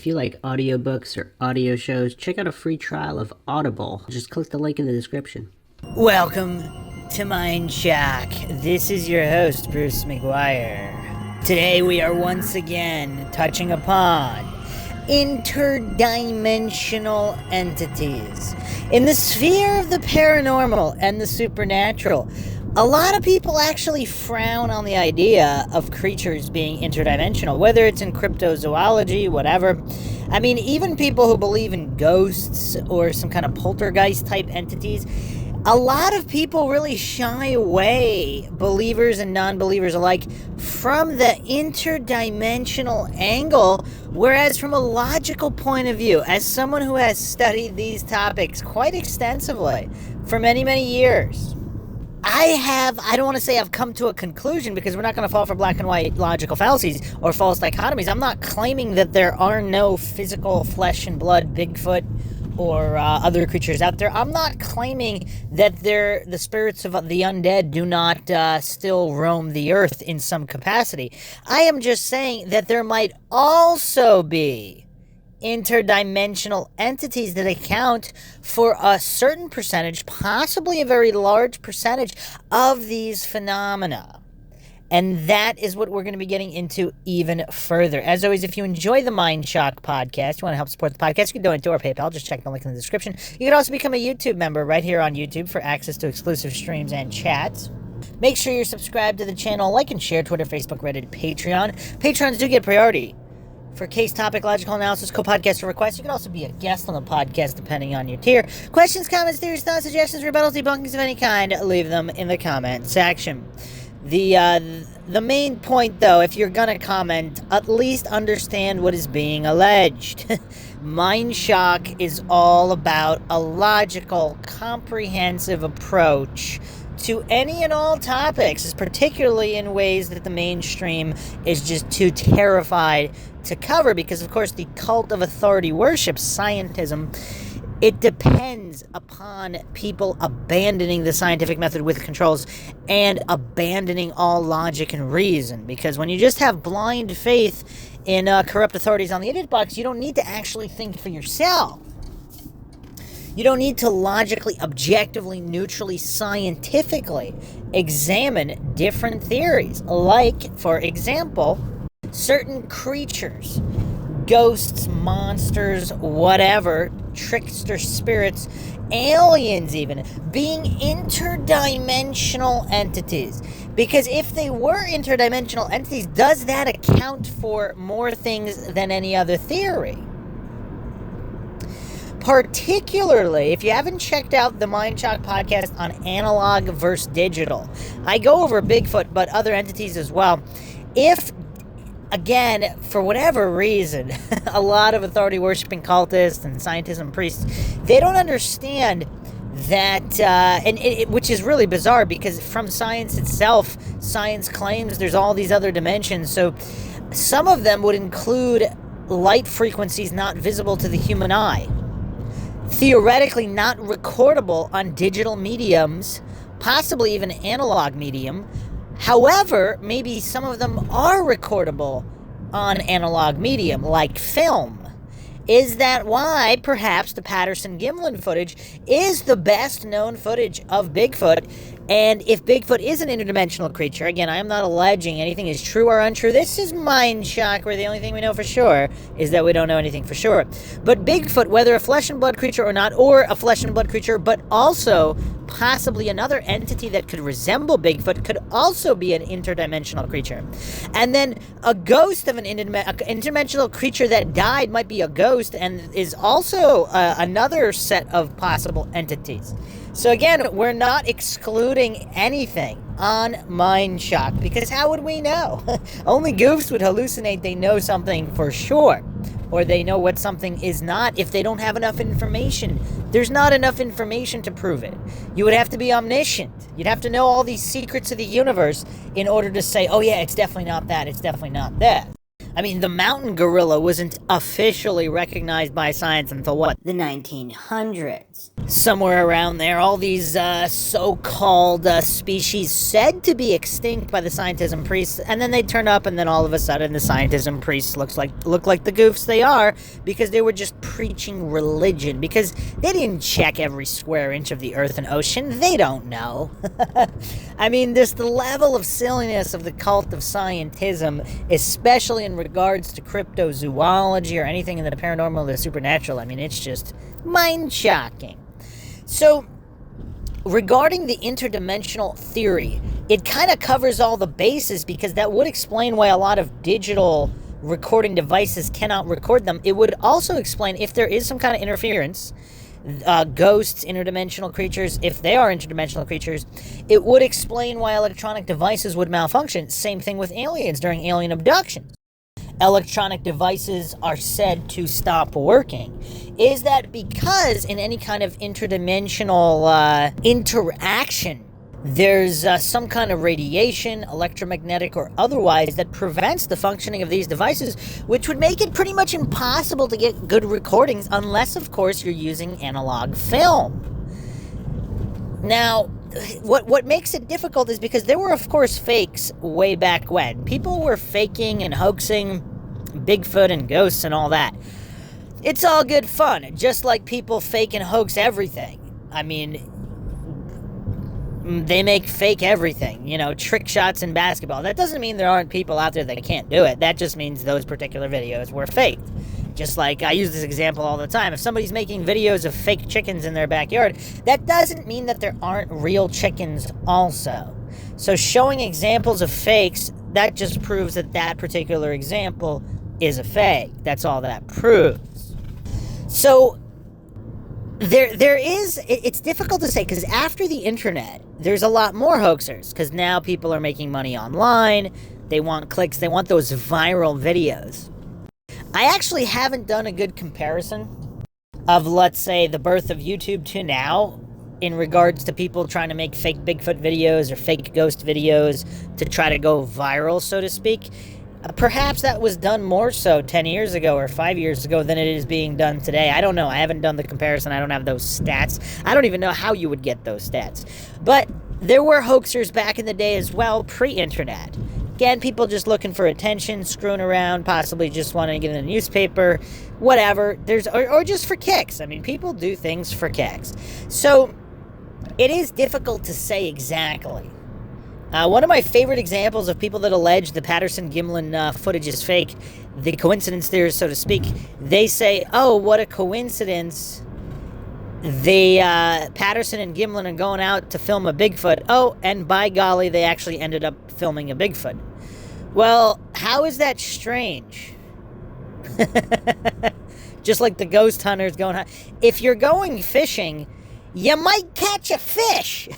If you like audiobooks or audio shows, check out a free trial of Audible. Just click the link in the description. Welcome to MINDSHOCK. This is your host, Bruce McGuire. Today we are once again touching upon interdimensional entities. In the sphere of the paranormal and the supernatural, a lot of people actually frown on the idea of creatures being interdimensional, whether it's in cryptozoology, whatever. I mean, even people who believe in ghosts or some kind of poltergeist type entities, a lot of people really shy away, believers and non-believers alike, from the interdimensional angle, whereas from a logical point of view, as someone who has studied these topics quite extensively for many, many years, I don't want to say I've come to a conclusion, because we're not going to fall for black and white logical fallacies or false dichotomies. I'm not claiming that there are no physical flesh and blood Bigfoot or other creatures out there. I'm not claiming that the spirits of the undead do not still roam the earth in some capacity. I am just saying that there might also be interdimensional entities that account for a certain percentage, possibly a very large percentage, of these phenomena. And that is what we're going to be getting into even further. As always, if you enjoy the MINDSHOCK podcast, you want to help support the podcast, you can donate to our PayPal. Just check the link in the description. You can also become a YouTube member right here on YouTube for access to exclusive streams and chats. Make sure you're subscribed to the channel, like and share Twitter, Facebook, Reddit, Patreon. Patrons do get priority for case topic, logical analysis, co-podcast, or requests. You can also be a guest on the podcast depending on your tier. Questions, comments, theories, thoughts, suggestions, rebuttals, debunkings of any kind, leave them in the comment section. The main point, though, if you're gonna comment, at least understand what is being alleged. MINDSHOCK is all about a logical, comprehensive approach to any and all topics, particularly in ways that the mainstream is just too terrified to cover, because, of course, the cult of authority worship, scientism, it depends upon people abandoning the scientific method with controls and abandoning all logic and reason. Because when you just have blind faith in corrupt authorities on the idiot box, you don't need to actually think for yourself. You don't need to logically, objectively, neutrally, scientifically examine different theories. Like, for example, certain creatures, ghosts, monsters, whatever, trickster spirits, aliens even, being interdimensional entities. Because if they were interdimensional entities, does that account for more things than any other theory? Particularly, if you haven't checked out the MINDSHOCK podcast on analog versus digital, I go over Bigfoot, but other entities as well. If, again, for whatever reason, a lot of authority-worshipping cultists and scientism priests, they don't understand that, which is really bizarre, because from science itself, science claims there's all these other dimensions, so some of them would include light frequencies not visible to the human eye, theoretically not recordable on digital mediums, possibly even analog medium. However, maybe some of them are recordable on analog medium, like film. Is that why perhaps the Patterson-Gimlin footage is the best known footage of Bigfoot? And if Bigfoot is an interdimensional creature, again, I am not alleging anything is true or untrue. This is MINDSHOCK, where the only thing we know for sure is that we don't know anything for sure. But Bigfoot, whether a flesh and blood creature or not, or a flesh and blood creature, but also possibly another entity that could resemble Bigfoot, could also be an interdimensional creature. And then a ghost of an interdimensional creature that died might be a ghost and is also another set of possible entities. So again, we're not excluding anything on MINDSHOCK, because how would we know? Only goofs would hallucinate they know something for sure, or they know what something is not if they don't have enough information. There's not enough information to prove it. You would have to be omniscient. You'd have to know all these secrets of the universe in order to say, oh yeah, it's definitely not that, it's definitely not that. I mean, the mountain gorilla wasn't officially recognized by science until what? The 1900s. Somewhere around there, all these so-called species said to be extinct by the scientism priests, and then they turn up, and then all of a sudden the scientism priests look like the goofs they are, because they were just preaching religion, because they didn't check every square inch of the earth and ocean. They don't know. I mean, the level of silliness of the cult of scientism, especially in regards to cryptozoology or anything in the paranormal or the supernatural, I mean, it's just mind-shocking. So, regarding the interdimensional theory, it kind of covers all the bases, because that would explain why a lot of digital recording devices cannot record them. It would also explain if there is some kind of interference, ghosts, interdimensional creatures, if they are interdimensional creatures, it would explain why electronic devices would malfunction. Same thing with aliens during alien abductions. Electronic devices are said to stop working. Is that because in any kind of interdimensional interaction, there's some kind of radiation, electromagnetic or otherwise, that prevents the functioning of these devices, which would make it pretty much impossible to get good recordings unless, of course, you're using analog film. Now, what makes it difficult is because there were, of course, fakes way back when. People were faking and hoaxing Bigfoot and ghosts and all that. It's all good fun, just like people fake and hoax everything. I mean, they make fake everything, trick shots in basketball. That doesn't mean there aren't people out there that can't do it. That just means those particular videos were faked. Just like I use this example all the time. If somebody's making videos of fake chickens in their backyard, that doesn't mean that there aren't real chickens also. So showing examples of fakes, that just proves that that particular example is a fake. That's all that proves. So there is, it's difficult to say, because after the internet, there's a lot more hoaxers, because now people are making money online. They want clicks. They want those viral videos. I actually haven't done a good comparison of, let's say, the birth of YouTube to now in regards to people trying to make fake Bigfoot videos or fake ghost videos to try to go viral, so to speak. Perhaps that was done more so 10 years ago or 5 years ago than it is being done today. I don't know. I haven't done the comparison. I don't have those stats. I don't even know how you would get those stats. But there were hoaxers back in the day as well, pre-internet. Again, people just looking for attention, screwing around, possibly just wanting to get in a newspaper, whatever. Or just for kicks. I mean, people do things for kicks. So it is difficult to say exactly. One of my favorite examples of people that allege the Patterson-Gimlin footage is fake, the coincidence theorists, so to speak, they say, oh, what a coincidence. Patterson and Gimlin are going out to film a Bigfoot. Oh, and by golly, they actually ended up filming a Bigfoot. Well, how is that strange? Just like the ghost hunters going... If you're going fishing, you might catch a fish.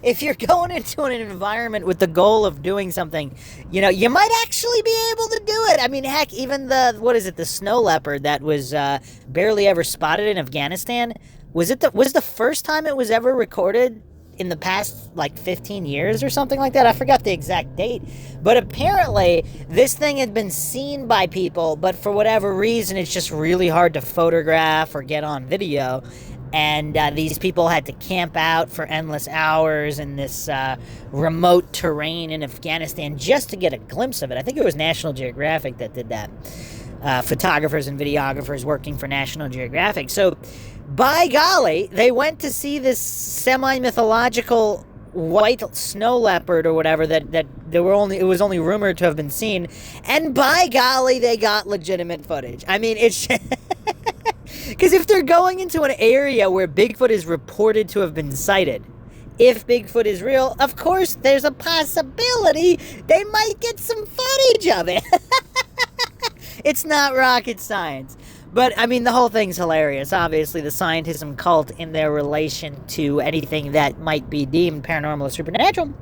If you're going into an environment with the goal of doing something, you might actually be able to do it. I mean, heck, even the snow leopard that was barely ever spotted in Afghanistan, was the first time it was ever recorded in the past, 15 years or something like that? I forgot the exact date. But apparently, this thing had been seen by people, but for whatever reason, it's just really hard to photograph or get on video. And these people had to camp out for endless hours in this remote terrain in Afghanistan just to get a glimpse of it. I think it was National Geographic that did that. Photographers and videographers working for National Geographic. So, by golly, they went to see this semi-mythological white snow leopard or whatever that it was only rumored to have been seen. And by golly, they got legitimate footage. I mean, it's... Because if they're going into an area where Bigfoot is reported to have been sighted, if Bigfoot is real, of course there's a possibility they might get some footage of it. It's not rocket science. But, I mean, the whole thing's hilarious. Obviously, the scientism cult in their relation to anything that might be deemed paranormal or supernatural,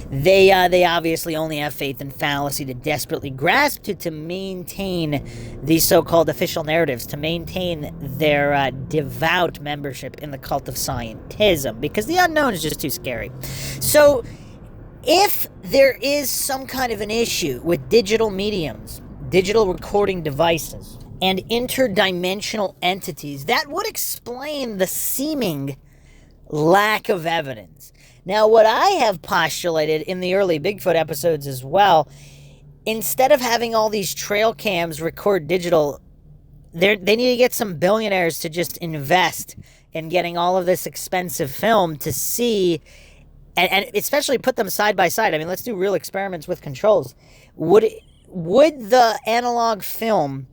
they obviously only have faith and fallacy to desperately grasp to maintain these so-called official narratives, to maintain their devout membership in the cult of scientism, because the unknown is just too scary. So, If there is some kind of an issue with digital mediums, digital recording devices, and interdimensional entities, that would explain the seeming lack of evidence. Now, what I have postulated in the early Bigfoot episodes as well, instead of having all these trail cams record digital, they need to get some billionaires to just invest in getting all of this expensive film to see, and especially put them side by side. I mean, let's do real experiments with controls. Would the analog film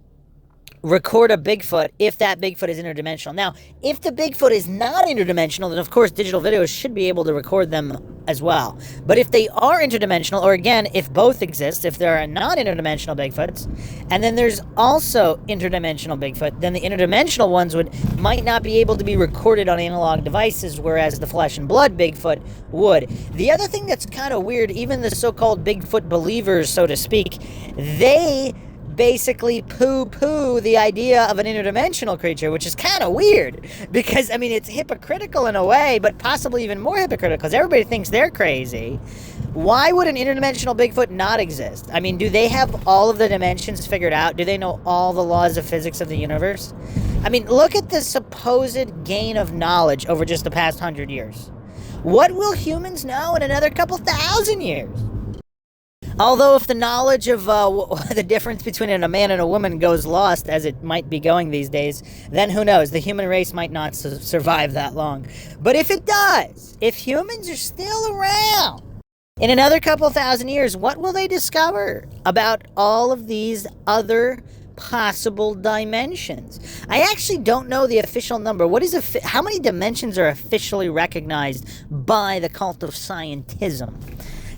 record a Bigfoot if that Bigfoot is interdimensional? Now, if the Bigfoot is not interdimensional, then of course digital videos should be able to record them as well. But if they are interdimensional, or again, if both exist, if there are non-interdimensional Bigfoots, and then there's also interdimensional Bigfoot, then the interdimensional ones might not be able to be recorded on analog devices, whereas the flesh and blood Bigfoot would. The other thing that's kind of weird, even the so-called Bigfoot believers, so to speak, they basically poo-poo the idea of an interdimensional creature, which is kind of weird, because, I mean, it's hypocritical in a way, but possibly even more hypocritical, because everybody thinks they're crazy. Why would an interdimensional Bigfoot not exist? I mean, do they have all of the dimensions figured out? Do they know all the laws of physics of the universe? I mean, look at the supposed gain of knowledge over just the past 100 years. What will humans know in another couple thousand years? Although if the knowledge of the difference between a man and a woman goes lost, as it might be going these days, then who knows? The human race might not survive that long. But if it does, if humans are still around in another couple thousand years, what will they discover about all of these other possible dimensions? I actually don't know the official number. How many dimensions are officially recognized by the cult of scientism?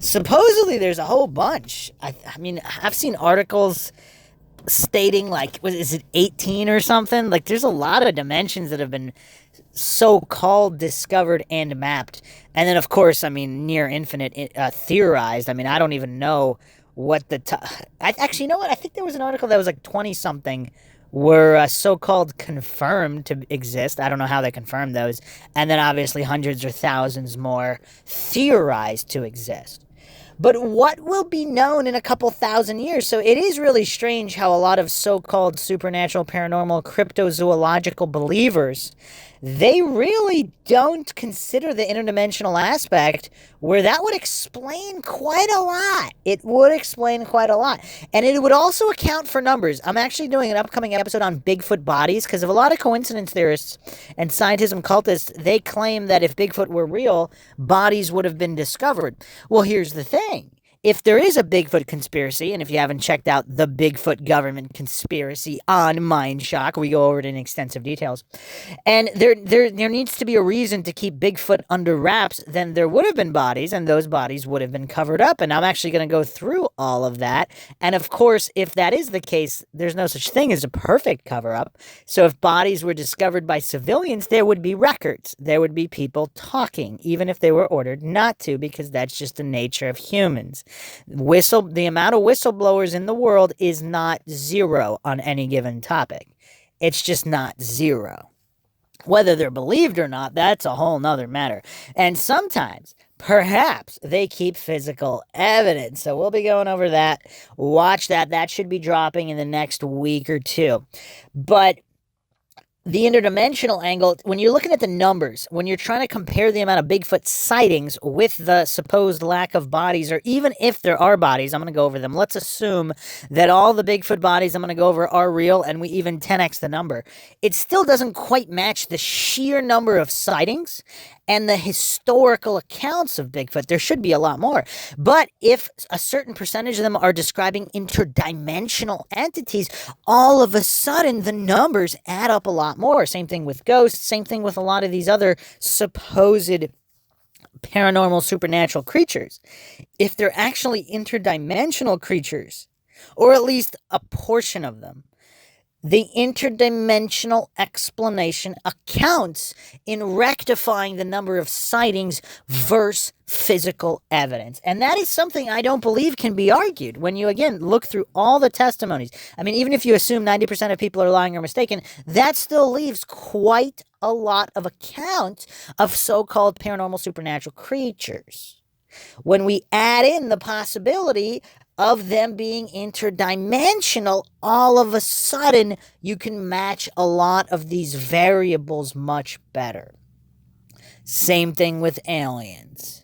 Supposedly there's a whole bunch. I mean, I've seen articles stating, like, is it 18 or something? Like, there's a lot of dimensions that have been so-called discovered and mapped. And then, of course, I mean, near infinite theorized. I mean, I don't even know what actually, you know what? I think there was an article that was like 20-something were so-called confirmed to exist. I don't know how they confirmed those. And then, obviously, hundreds or thousands more theorized to exist. But what will be known in a couple thousand years? So it is really strange how a lot of so-called supernatural, paranormal, cryptozoological believers, they really don't consider the interdimensional aspect, where that would explain quite a lot. It would explain quite a lot. And it would also account for numbers. I'm actually doing an upcoming episode on Bigfoot bodies, because of a lot of coincidence theorists and scientism cultists, they claim that if Bigfoot were real, bodies would have been discovered. Well, here's the thing. If there is a Bigfoot conspiracy, and if you haven't checked out the Bigfoot government conspiracy on MINDSHOCK, we go over it in extensive details, and there needs to be a reason to keep Bigfoot under wraps, then there would have been bodies, and those bodies would have been covered up, and I'm actually going to go through all of that. And of course, if that is the case, there's no such thing as a perfect cover-up. So if bodies were discovered by civilians, there would be records. There would be people talking, even if they were ordered not to, because that's just the nature of humans. The amount of whistleblowers in the world is not zero on any given topic. It's just not zero. Whether they're believed or not, that's a whole nother matter. And sometimes, perhaps, they keep physical evidence. So we'll be going over that. Watch that. That should be dropping in the next week or two. But the interdimensional angle, when you're looking at the numbers, when you're trying to compare the amount of Bigfoot sightings with the supposed lack of bodies, or even if there are bodies, I'm going to go over them. Let's assume that all the Bigfoot bodies I'm going to go over are real, and we even 10x the number. It still doesn't quite match the sheer number of sightings and the historical accounts of Bigfoot. There should be a lot more. But if a certain percentage of them are describing interdimensional entities, all of a sudden the numbers add up a lot more. Same thing with ghosts, same thing with a lot of these other supposed paranormal supernatural creatures. If they're actually interdimensional creatures, or at least a portion of them, the interdimensional explanation accounts in rectifying the number of sightings versus physical evidence. And that is something I don't believe can be argued when you, again, look through all the testimonies. I mean, even if you assume 90% of people are lying or mistaken, that still leaves quite a lot of account of so-called paranormal supernatural creatures. When we add in the possibility of them being interdimensional, all of a sudden you can match a lot of these variables much better. Same thing with aliens.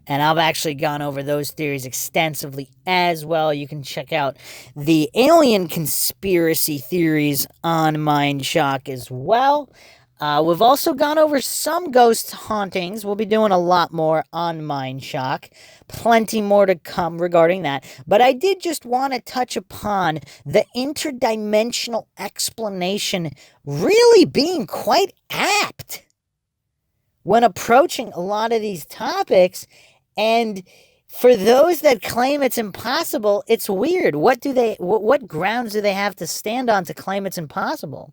And I've actually gone over those theories extensively as well. You can check out the alien conspiracy theories on MINDSHOCK as well. We've also gone over some ghost hauntings. We'll be doing a lot more on MINDSHOCK. Plenty more to come regarding that. But I did just want to touch upon the interdimensional explanation really being quite apt when approaching a lot of these topics. And for those that claim it's impossible, it's weird. What grounds do they have to stand on to claim it's impossible?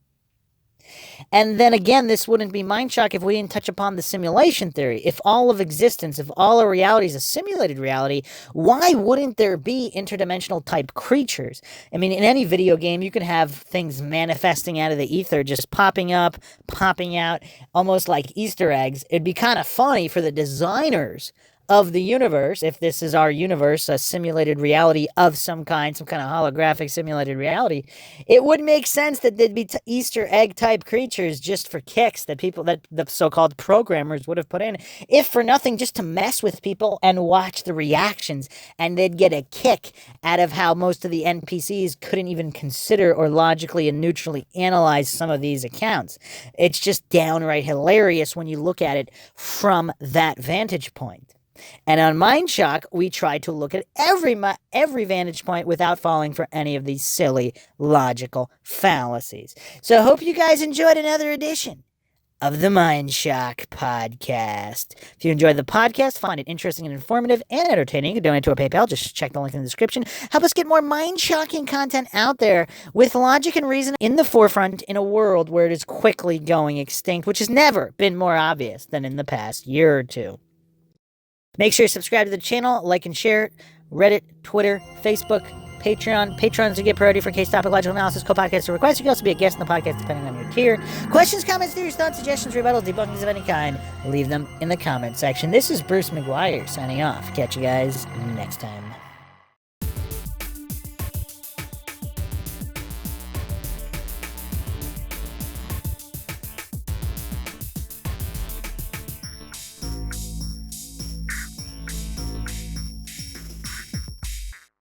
And then again, this wouldn't be MINDSHOCK if we didn't touch upon the simulation theory. If all of existence, if all our reality is a simulated reality, why wouldn't there be interdimensional type creatures? I mean, in any video game, you can have things manifesting out of the ether, just popping up, popping out, almost like Easter eggs. It'd be kind of funny for the designers of the universe, if this is our universe, a simulated reality of some kind of holographic simulated reality, it would make sense that there'd be Easter egg type creatures just for kicks that the so-called programmers would have put in, if for nothing, just to mess with people and watch the reactions, and they'd get a kick out of how most of the NPCs couldn't even consider or logically and neutrally analyze some of these accounts. It's just downright hilarious when you look at it from that vantage point. And on MINDSHOCK, we try to look at every vantage point without falling for any of these silly logical fallacies. So I hope you guys enjoyed another edition of the MINDSHOCK podcast. If you enjoyed the podcast, find it interesting and informative and entertaining, you can donate to our PayPal. Just check the link in the description. Help us get more mind-shocking content out there with logic and reason in the forefront in a world where it is quickly going extinct, which has never been more obvious than in the past year or two. Make sure you subscribe to the channel, like and share it. Reddit, Twitter, Facebook, Patreon. Patrons to get priority for case topic, logical analysis, co-podcast, or requests. You can also be a guest in the podcast depending on your tier. Questions, comments, theories, thoughts, suggestions, rebuttals, debunkings of any kind, leave them in the comment section. This is Bruce McGuire signing off. Catch you guys next time.